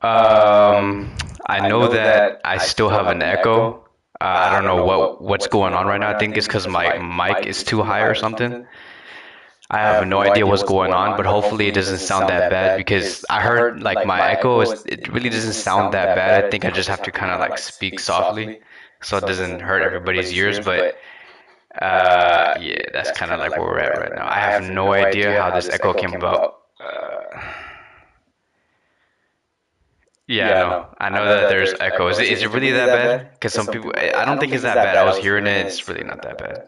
Um, I know that I still have an echo. I don't know what's going on right now. I think it's because my mic is too high or something. I have no idea what's going on, but hopefully it doesn't sound that bad because I heard like my echo is it really doesn't sound that bad. I think I just have to kind of like speak softly so it doesn't hurt everybody's ears, but yeah, that's kind of like where we're at right now. I have no idea how this echo came about. Yeah, no. I know that there's echo. Is it really that bad? Because some people, I don't think it's that bad. I was hearing it. It's really not that bad.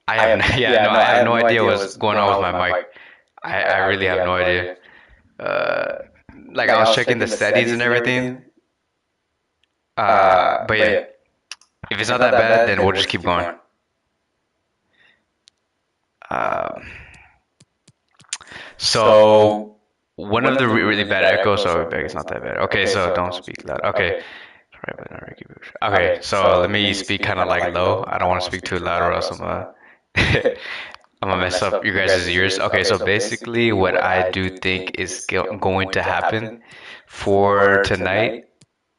I have, yeah, no, I have no idea what's going on with my mic. I really have no idea. Uh, like I was checking the settings and everything. But yeah, if it's not that bad, then we'll just keep going. Um, so one of the really bad echoes. So it's not that bad. Okay, so don't speak loud. Okay. Right, but not Riqui Puig. Okay, so let me speak kind of like low. I don't want to speak too loud or else I'm gonna mess up your guys' ears. Okay, so basically what I do think is going to happen for tonight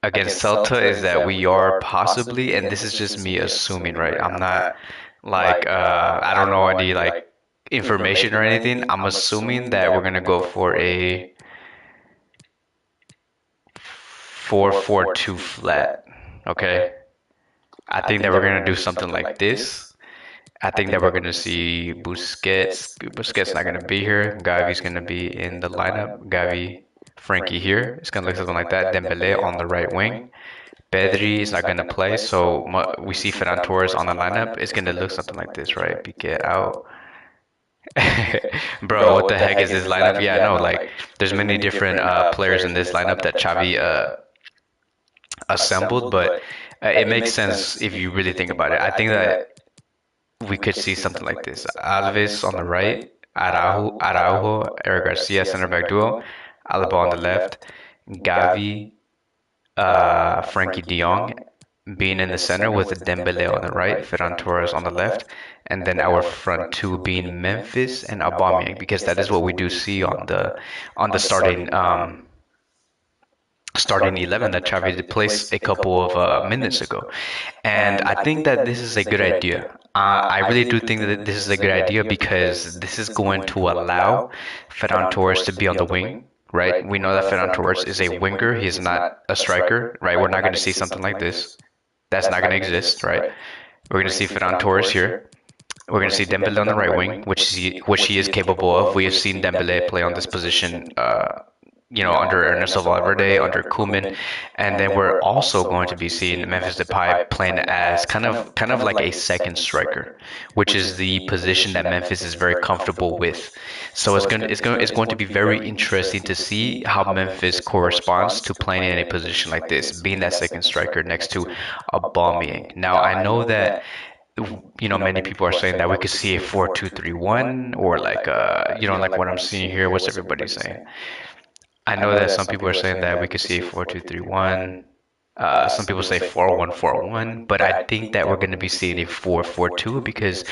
against Celta is that we are possibly, and this is just me assuming, right? I'm not like I don't know any like information or anything. I'm assuming that we're gonna go for a 4-4-2 flat. Okay. I think that we're gonna do something like this. I think that we're gonna see Busquets. Busquets not gonna be here. Gavi's gonna be in the lineup. Gavi, Frankie here. It's gonna look something like that. Dembele on the right wing. Pedri is not gonna play, so we see Ferran Torres on the lineup. It's gonna look something like this, right? Piqué out. Bro, what the heck is this lineup? Yeah, no, like there's many different players in this lineup that Xavi assembled, but it makes sense if you really think about it. I think that we could see something like this: Alves on the right, Araujo, Eric Garcia center back duo, Alaba on the left, Gavi, Frankie De Jong being in the center with Dembele on the right, Ferran Torres on the left, and then our front two being Memphis and Aubameyang, because that is what we do see on the starting 11 that Xavi did place a couple of minutes ago. And I think that this is a good idea. I really do think that this is a good idea because this is going to allow Ferran Torres to be on the wing, right? We know that Ferran Torres is a winger. He's not a striker, right? We're not going to see something like this. That's not going to exist, right? We're going to see Ferran Torres here. We're going to see Dembele on the right wing, which he is capable of. We have seen Dembele play on this position under Ernesto Valverde, under Koeman, and then we're also going to be seeing Memphis Depay playing as kind of like a second striker, which is the position that Memphis is very comfortable with. So it's going to be very interesting to see how Memphis corresponds to playing in a position like this, being that second striker next to Aubameyang. Now I know that many people are saying that we could see a 4-2-3-1 or like like what I'm seeing here. What's everybody saying? I know that some people are saying that we could see a 4-2-3-1. Some people say 4-1-4-1, but I think that we're going to be seeing a 4-4-2 because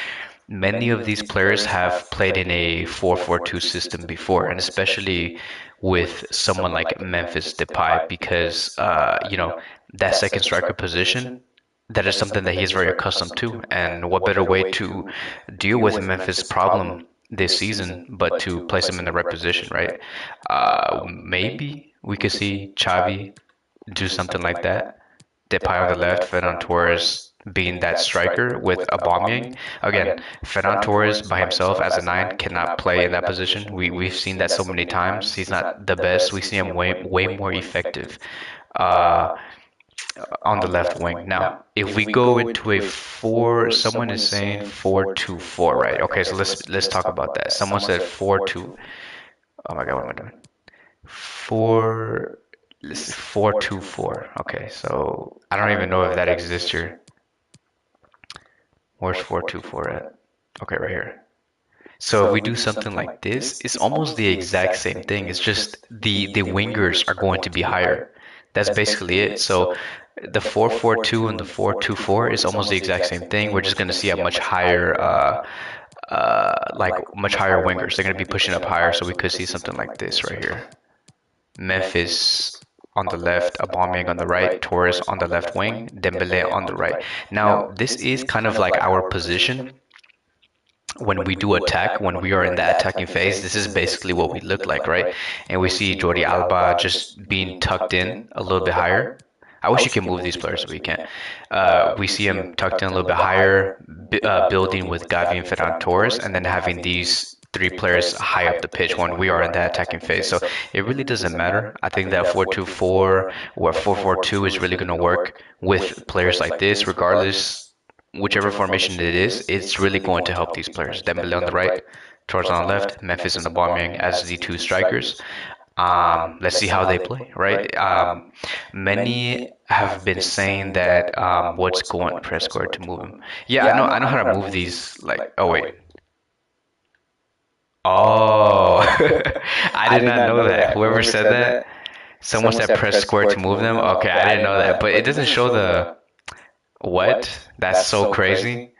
many of these players have played in a 4-4-2 system before, and especially with someone like Memphis Depay, because that second striker position, that is something that he's very accustomed to. And what better way to deal with Memphis' problem this season but to place him in the right position, right? Maybe we could see Xavi do something like that. Depay on the left, Ferran Torres being that striker with Aubameyang. Again, Ferran Torres by himself as a nine cannot play in that position. We've seen that so many times. He's not the best. We see him way more effective uh, on the left wing. Now, if we go into a four, someone is saying 4-2-4, right? Okay, so let's talk about that. Someone said 4-2. Oh my God, what am I doing? Four. Let's see, 4-2-4. Okay, so I don't even know if that exists here. Where's 4-2-4 at? Okay, right here. So if we do something like this, it's almost the exact same thing. It's just the wingers are going to be higher. That's basically it. So the 4-4-2 and the 4-2-4 is almost the exact same thing. We're just going to see a much higher much higher wingers. They're going to be pushing up higher, so we could see something like this right here. Memphis on the left, Aubameyang on the right, Torres on the left wing, Dembele on the right. Now, this is kind of like our position when we do attack, when we are in that attacking phase. This is basically what we look like, right? And we see Jordi Alba just being tucked in a little bit higher. I wish you could move these players, but we can't. We see him tucked in a little bit higher, building with Gavi and Ferran Torres, and then having these three players high up the pitch when we are in that attacking phase. So it really doesn't matter. I think that 4-2-4 or 4-4-2 is really going to work with players like this, regardless whichever formation it is. It's really going to help these players. Dembele on the right, Torres on the left, Memphis and Aubameyang as the two strikers. Let's see how they play, right? Many have been saying that what's going press square to move him. Yeah, I know how to move these. Like, oh wait, oh, I did not know that. Whoever said that, someone said press square to move them. Okay, I didn't know that, but it doesn't show the what. That's so crazy.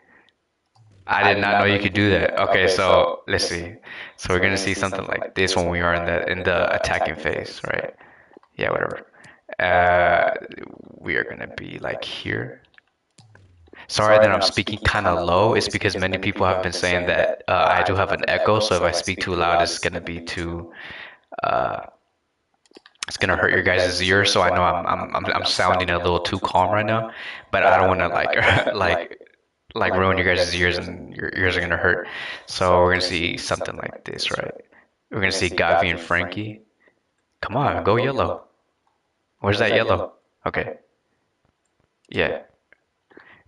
I did not know you could do that. Okay, so let's see. So we're gonna see something like this when we are in the attacking phase, right? Yeah, whatever. Uh, we are gonna be like here. Sorry that I'm speaking kind of low. It's because many people have been saying that I do have an echo, so if I speak too loud, it's gonna be too. Uh, it's gonna hurt your guys' ears. So I know I'm sounding a little too calm right now, but I don't want to like ruin your guys' ears and your ears are gonna hurt. So we're gonna see something like this, right? We're gonna see Gavi and Frankie. Come on, go yellow. Where's that yellow? Okay, yeah.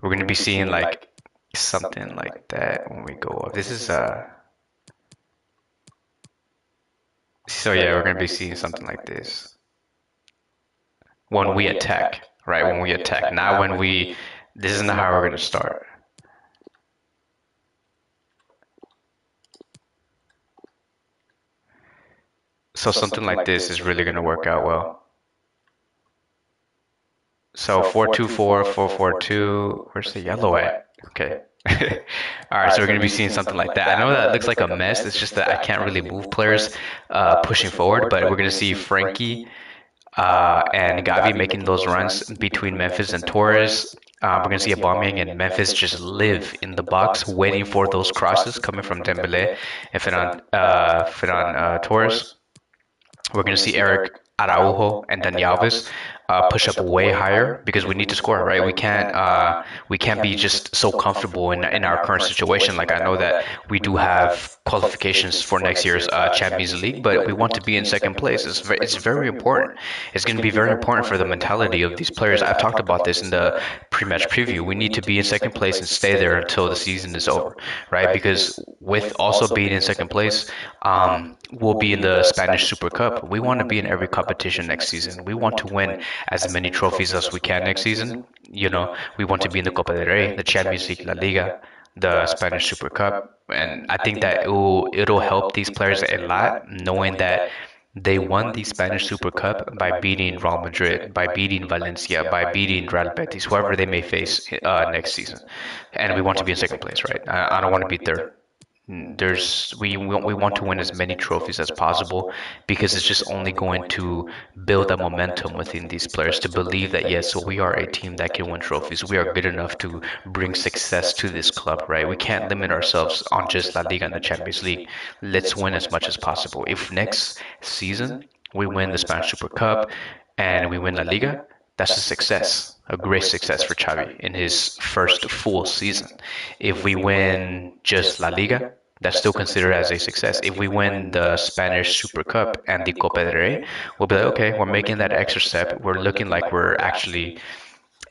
We're gonna be seeing like something like that when we go up. This is so yeah, we're gonna be seeing something like this when we attack, right? When we attack, not when we. This is not how we're gonna start. So something like this is really gonna work out well. So 4-2-4, 4-4-2. Where's the yellow at? Okay. All right, so we're going to be seeing something like that. I know that looks like a mess. It's just that I can't really move players pushing forward, but we're going to see Frankie and Gavi making those runs between Memphis and Torres. We're going to see Aubameyang and Memphis just live in the box, waiting for those crosses coming from Dembele and Ferran Torres. We're going to see Eric Araujo and Dani Alves push up way higher because we need to score, right? We can't be just so comfortable in our current situation. Like I know that we do have qualifications for next year's Champions League, but we want to be in second place. It's very important. It's going to be very important for the mentality of these players. I've talked about this in the pre-match preview. We need to be in second place and stay there until the season is over, right? Because with also being in second place, we'll be in the Spanish Super Cup. We want to be in every competition next season. We want to win as many trophies as we can next season. You know, we want to be in the Copa del Rey, the Champions League, La Liga, the Spanish Super Cup, and I think that it'll help these players a lot knowing that they won the Spanish Super Cup by beating Real Madrid, by beating Valencia, by beating Real Betis, whoever they may face next season. And we want to be in second place, right? I don't want to be third. We want to win as many trophies as possible because it's just only going to build a momentum within these players to believe that yes, so we are a team that can win trophies. We are good enough to bring success to this club, right? We can't limit ourselves on just La Liga and the Champions League. Let's win as much as possible. If next season we win the Spanish Super Cup and we win La Liga, that's a success, a great success for Xavi in his first full season. If we win just La Liga, that's still considered as a success. If we win the Spanish Super Cup and the Copa del Rey, we'll be like, okay, we're making that extra step. We're looking like we're actually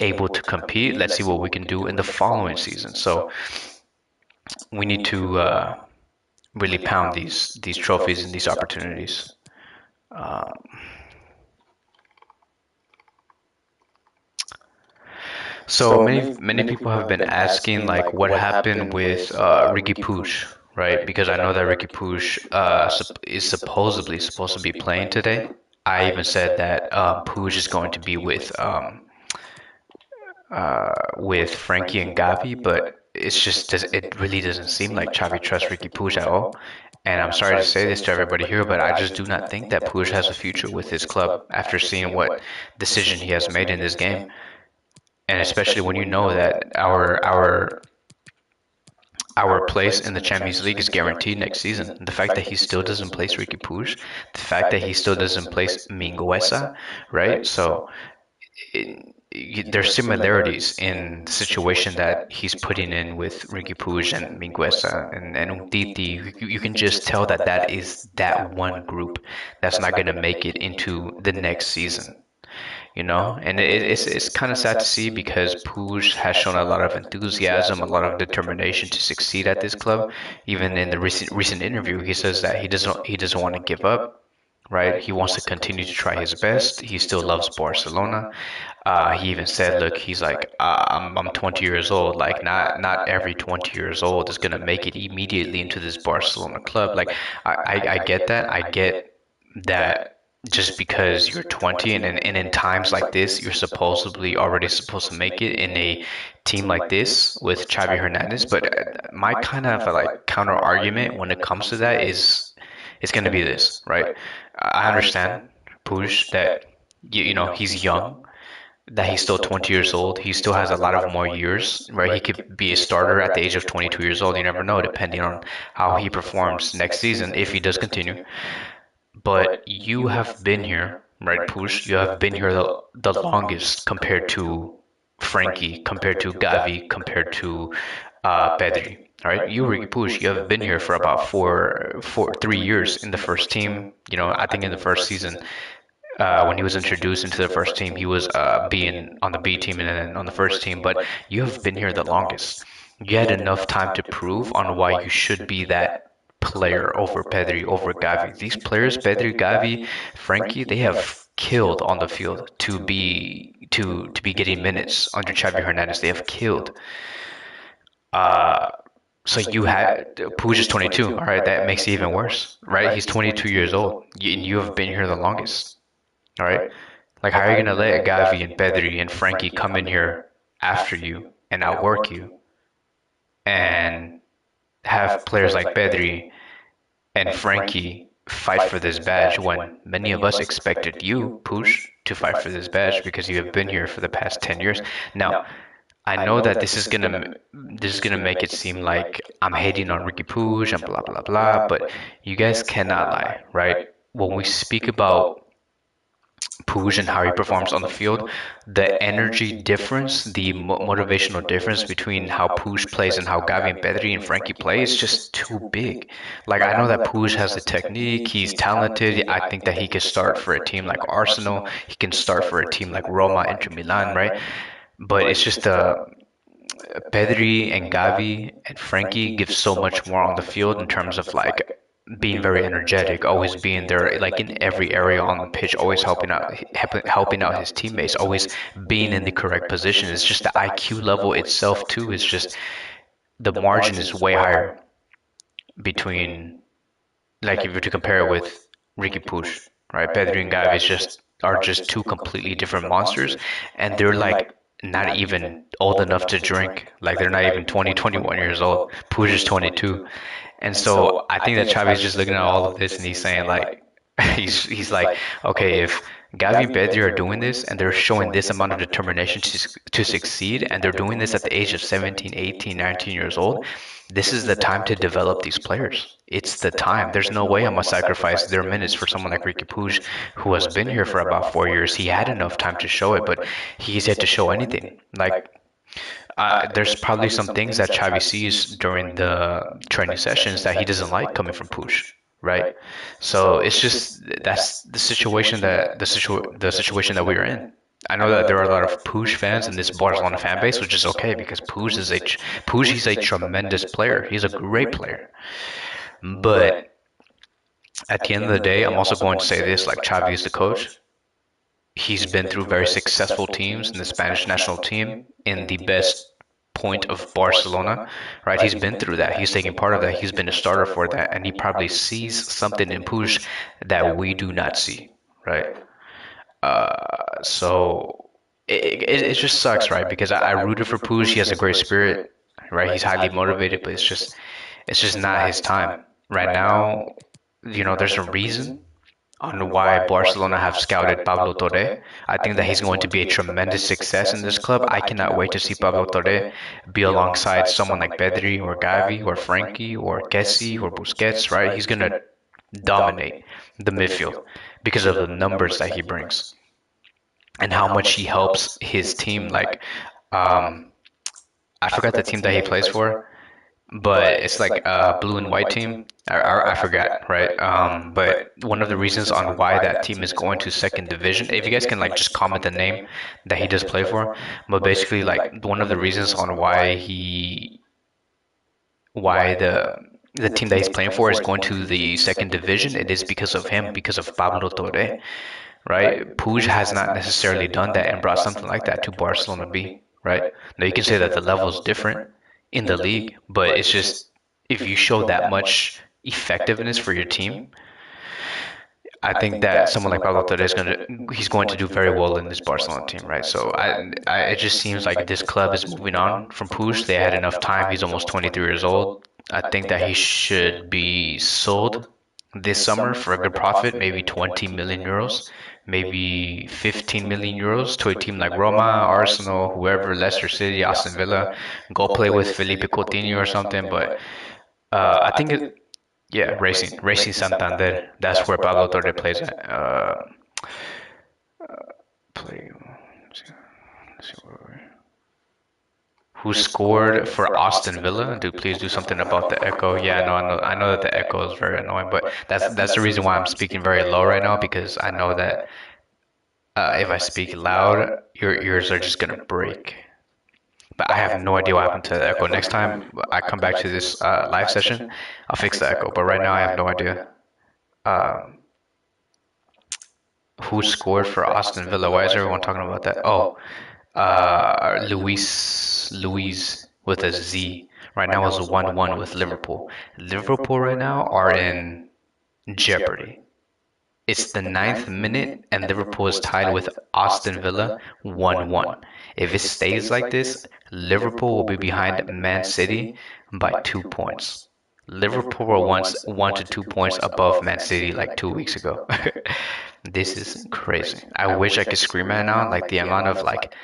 able to compete. Let's see what we can do in the following season. So we need to really pound these trophies and these opportunities. So many people have been asking like what happened with Riqui Puig, right? Because I know that Riqui Puig is supposedly supposed to be playing today. I even said that Puig is going to be with Frankie and Gavi, but it's just it really doesn't seem like Xavi trusts Riqui Puig at all. And I'm sorry to say this to everybody here, but I just do not think that Puig has a future with his club after seeing what decision he has made in this game. And especially when you know that our place in the Champions League is guaranteed next season. The fact that he still doesn't place Riqui Puig, the fact that he still doesn't place Mingueza, right? So there's similarities in the situation that he's putting in with Riqui Puig and Mingueza and Umtiti. You can just tell that that is that one group that's not going to make it into the next season. And it's kind of sad to see because Puig has shown a lot of enthusiasm, a lot of determination to succeed at this club. Even in the recent interview, he says that he doesn't want to give up, right? He wants to continue to try his best. He still loves Barcelona. He even said, "Look, he's like, I'm 20 years old. Like, not every 20 years old is gonna make it immediately into this Barcelona club. Like, I get that. I get that." Just because you're 20 and in times like this, you're supposedly already supposed to make it in a team like this with Xavi Hernandez. But my kind of like counter argument when it comes to that is it's going to be this, right? I understand Puig that he's young, that he's still 20 years old. He still has a lot of more years, right? He could be a starter at the age of 22 years old. You never know, depending on how he performs next season if he does continue. But you have been here, right, Push? You have been here the longest compared to Frankie, compared to Gavi, compared to Pedri. Right, you Riqui Puig, you have been here for about 3 years in the first team. I think in the first season, when he was introduced into the first team, he was being on the B team and then on the first team. But you have been here the longest. You had enough time to prove on why you should be that player over Pedri, over Gavi. These players, Pedri, Gavi, Frankie, they have killed on the field to be getting minutes under Xavi Hernandez. They have killed. Uh, so you had Puig is 22. All right, that makes it even worse, right? He's 22 years old. You have been here the longest. All right, like how are you gonna let Gavi and Pedri and Frankie come in here after you and outwork you and have players like Pedri and Frankie fight for this badge when many of us expected you, Push, to fight for this badge because you have been here for the past 10 years. Now, I know that this is gonna make it seem like I'm hating on Riqui Puig and blah blah blah, but you guys cannot lie, right? When we speak about Puig and how he performs on the field, the energy difference, the motivational difference between how Puig plays and how Gavi and Pedri and Frankie play is just too big. Like I know that Puig has the technique, he's talented. I think that he could start for a team like Arsenal, he can start for a team like Roma, Inter Milan, right? But it's just Pedri and Gavi and Frankie give so much more on the field in terms of like being very energetic, always being there, like in every area on the pitch, always helping out his teammates, always being in the correct position. It's just the IQ level itself too is just the margin is way higher between, like if you were to compare it with Riqui Puig, right? Pedri and Gavi are just two completely different monsters, and they're like not even old enough to drink. Like they're not even 20, 21 years old. Puig is 22. And so I think that Xavi's just looking at all of this and he's saying like he's like, okay, if Gavi and Pedri are doing this and they're showing this amount of determination to succeed and they're doing this at the age of 17, 18, 19 years old, this is the time to develop these players. It's the time. There's no way I'm gonna sacrifice their minutes for someone like Riqui Puig, who has been here for about 4 years. He had enough time to show it, but he's yet to show anything. Like there's probably some things that Xavi sees during the training sessions that he doesn't like coming from Puig, right? So it's just that's the situation that we're in. I know that there are a lot of Puig fans in this Barcelona fan base, which is okay because Puig he's a tremendous player. He's a great player. But at the end of the day, I'm also going to say this: like Xavi is the coach. He's been through very successful teams in the Spanish national team in the best point of Barcelona, right? He's been through that. He's taken part of that. He's been a starter for that, and he probably sees something in Puig that we do not see, right? So it just sucks, right? Because I rooted for Puig. He has a great spirit, right? He's highly motivated, but it's just not his time. right now, there's a reason on why Barcelona have scouted Pablo Torre. I think that he's going to be a tremendous success in this club. I cannot wait to see Pablo Torre be alongside someone like Pedri or Gavi or Frankie or Kessi or Busquets, right? He's going to dominate the midfield because of the numbers that he brings and how much he helps his team. Like, um, I forgot the team that he plays for, but it's like a blue and white team. I forgot, right? But one of the reasons on why that team is going to second division, if you guys can like just comment the name that he does play for, but basically like one of the reasons on why the team that he's playing for is going to the second division, it is because of him, because of Pablo Torre, right? Puig has not necessarily done that and brought something like that to Barcelona B, right? Now you can say that the level is different in the league, but it's just if you show that much effectiveness for your team, I think that someone like Pablo Torre he's going to do very well in this Barcelona team, right? So it just seems like this club is moving on from Puig. They had enough time. He's almost 23 years old. I think that he should be sold this summer for a good profit, maybe 20 million euros, maybe 15 million euros to a team like Roma, Arsenal, whoever, Leicester City, Aston Villa. Go play with Felipe Coutinho or something. But I think yeah, Racing Santander. That's where Pablo Torre plays at. Play. Let's see who scored for Aston Villa? Please do something about the echo. Yeah, no, I know that the echo is very annoying, but that's the reason why I'm speaking very low right now because I know that if I speak loud, your ears are just gonna break. But I have no idea what happened to the echo. Next time I come back to this live session, I'll fix the echo. But right now I have no idea. Um, who scored for Aston Villa? Why is everyone talking about that? Oh, Luis with a Z. Right now is a 1-1 with Liverpool. Liverpool right now are in jeopardy. It's the ninth minute, and Liverpool is tied with Aston Villa 1-1. If it stays like this, Liverpool will be behind Man City by 2 points. Liverpool were once 1 to 2 points above Man City like 2 weeks ago. This is crazy. I wish I could scream at it now. Like the amount of like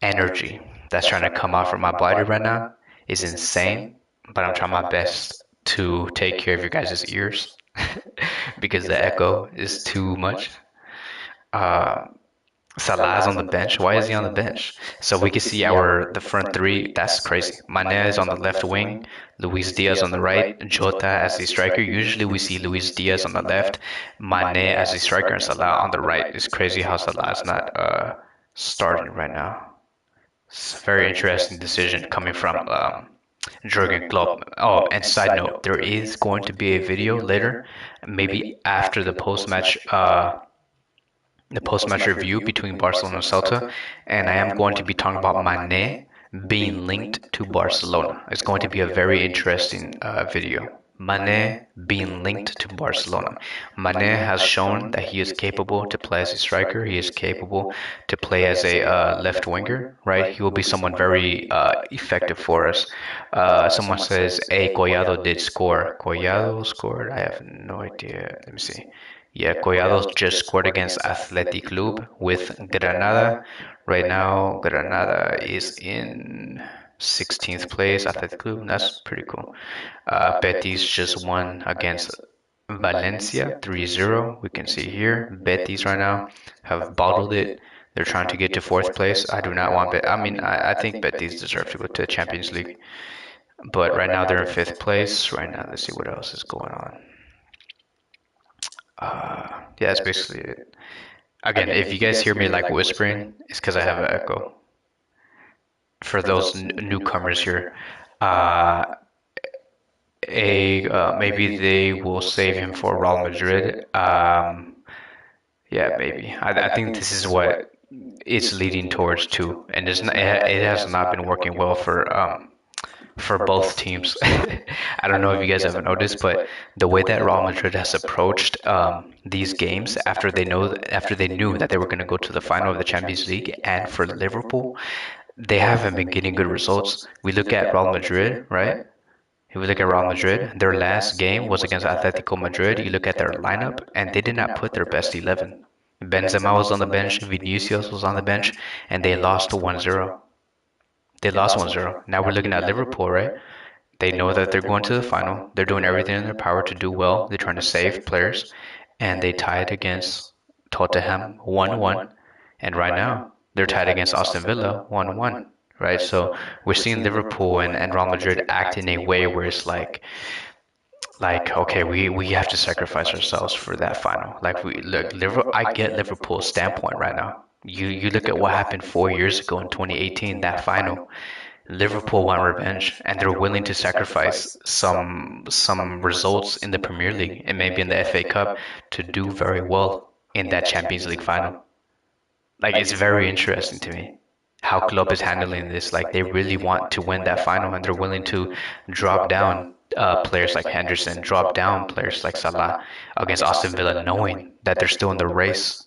energy that's trying to come out from my body right now is insane. But I'm trying my best to take care of your guys' ears because the echo is too much. Uh, Salah's on the bench. Why is he on the bench? So we can see the front three. That's crazy. Mane is on the left wing, Luis Diaz on the right, Jota as the striker. Usually we see Luis Diaz on the left, Mane as the striker, and Salah on the right. It's crazy how Salah is not starting right now. It's a very interesting decision coming from Jurgen Klopp. Oh, and side note, there is going to be a video later, maybe after the post-match review between Barcelona and Celta, and I am going to be talking about Mane being linked to Barcelona. It's going to be a very interesting video. Mane being linked to Barcelona. Mane has shown that he is capable to play as a striker. He is capable to play as a left winger, right? He will be someone very effective for us. Someone says, hey, Collado did score. Collado scored? I have no idea. Let me see. Yeah, Collado just scored against Athletic Club with Granada. Right now, Granada is in 16th place. Athletic Club, that's pretty cool. Betis just won against Valencia 3-0. We can see here. Betis right now have bottled it. They're trying to get to fourth place. I do not want Betis. I mean, I think Betis deserve to go to the Champions League. But right now they're in fifth place. Right now, let's see what else is going on. Yeah, that's basically it. Again, if you guys hear me like whispering, it's because I have an echo. For those newcomers here, maybe they will save him for Real Madrid. Yeah, maybe. I think this is what it's leading towards too, and it has not been working well for both teams. I don't know if you guys have noticed, but the way that Real Madrid has approached these games after they knew that they were going to go to the final of the Champions League, and for Liverpool, they haven't been getting good results. We look at Real Madrid, right? If you look at Real Madrid, their last game was against Atletico Madrid. You look at their lineup, and they did not put their best 11. Benzema was on the bench, Vinicius was on the bench, and they lost 1-0. They lost 1-0. Now we're looking at Liverpool, right? They know that they're going to the final. They're doing everything in their power to do well. They're trying to save players, and they tied against Tottenham 1-1. And right now, they're tied against Aston Villa 1-1, right? So we're seeing Liverpool and Real Madrid act in a way where it's like okay, we have to sacrifice ourselves for that final. Like we look, Liverpool, I get Liverpool's standpoint right now. You look at what happened 4 years ago in 2018, that final. Liverpool want revenge, and they're willing to sacrifice some results in the Premier League and maybe in the FA Cup to do very well in that Champions League final. Like it's very interesting to me how Klopp is handling this. Like they really want to win that final, and they're willing to drop down players like Henderson, drop down players like Salah against Aston Villa, knowing that they're still in the race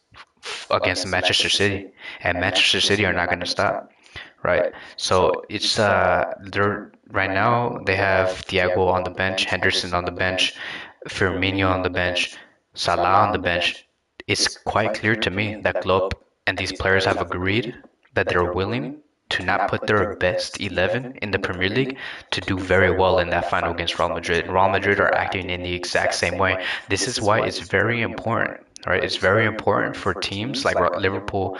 against Manchester City, and Manchester City are not going to stop. Right. So it's they're right now they have Thiago on the bench, Henderson on the bench, Firmino on the bench, Salah on the bench. It's quite clear to me that Klopp and these players have agreed that they're willing to not put their best 11 in the Premier League to do very well in that final against Real Madrid. Real Madrid are acting in the exact same way. This is why it's very important, right? It's very important for teams like Liverpool,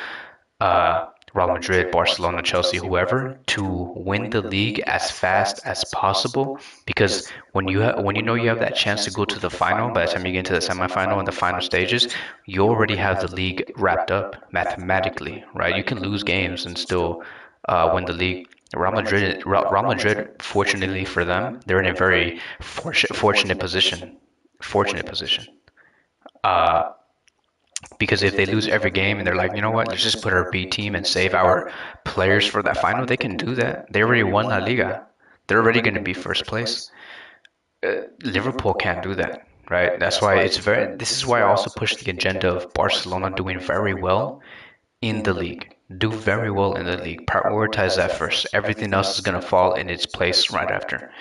Real Madrid, Barcelona, Chelsea, whoever, to win the league as fast as possible. Because when you know you have that chance to go to the final, by the time you get into the semifinal and the final stages, you already have the league wrapped up mathematically, right? You can lose games and still win the league. Real Madrid, fortunately for them, they're in a very fortunate position. Fortunate position. Uh, because if they lose every game and they're like, you know what, let's just put our B team and save our players for that final, they can do that. They already won La Liga. They're already going to be first place. Liverpool can't do that, right? That's why it's very. This is why I also push the agenda of Barcelona doing very well in the league. Do very well in the league. Prioritize that first. Everything else is going to fall in its place right after.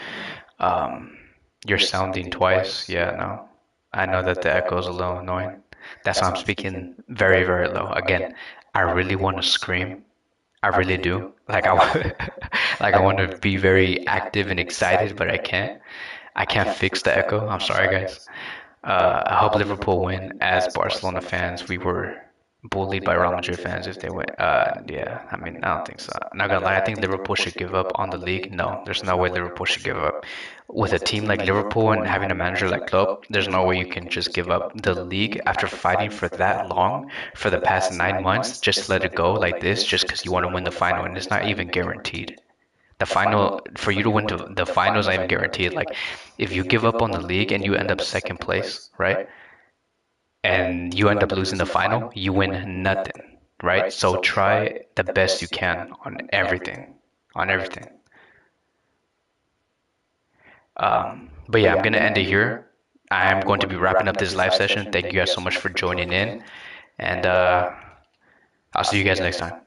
Um, you're sounding twice. Yeah, no. I know that the echo is a little annoying. That's why I'm speaking very, very low. Again, I really want to scream. I really do. Like I want to be very active and excited, but I can't. I can't fix the echo. I'm sorry, guys. I hope Liverpool win. As Barcelona fans, we were bullied by Real Madrid fans if they win. Yeah, I mean, I don't think so. Not gonna lie, I think Liverpool should give up on the league. No, there's no way Liverpool should give up. With a team like Liverpool and having a manager like Klopp, there's no way you can just give up the league after fighting for that long, for the past 9 months. Just let it go like this, just because you want to win the final, and it's not even guaranteed. The final, for you to win the final is not even guaranteed. Like, if you give up on the league and you end up second place, right? And you end up losing the final, you win nothing, right? So try the best you can on everything, on everything. But yeah, I'm gonna end it here. I'm going to be wrapping up this live session. Thank you guys so much for joining in, and I'll see you guys next time.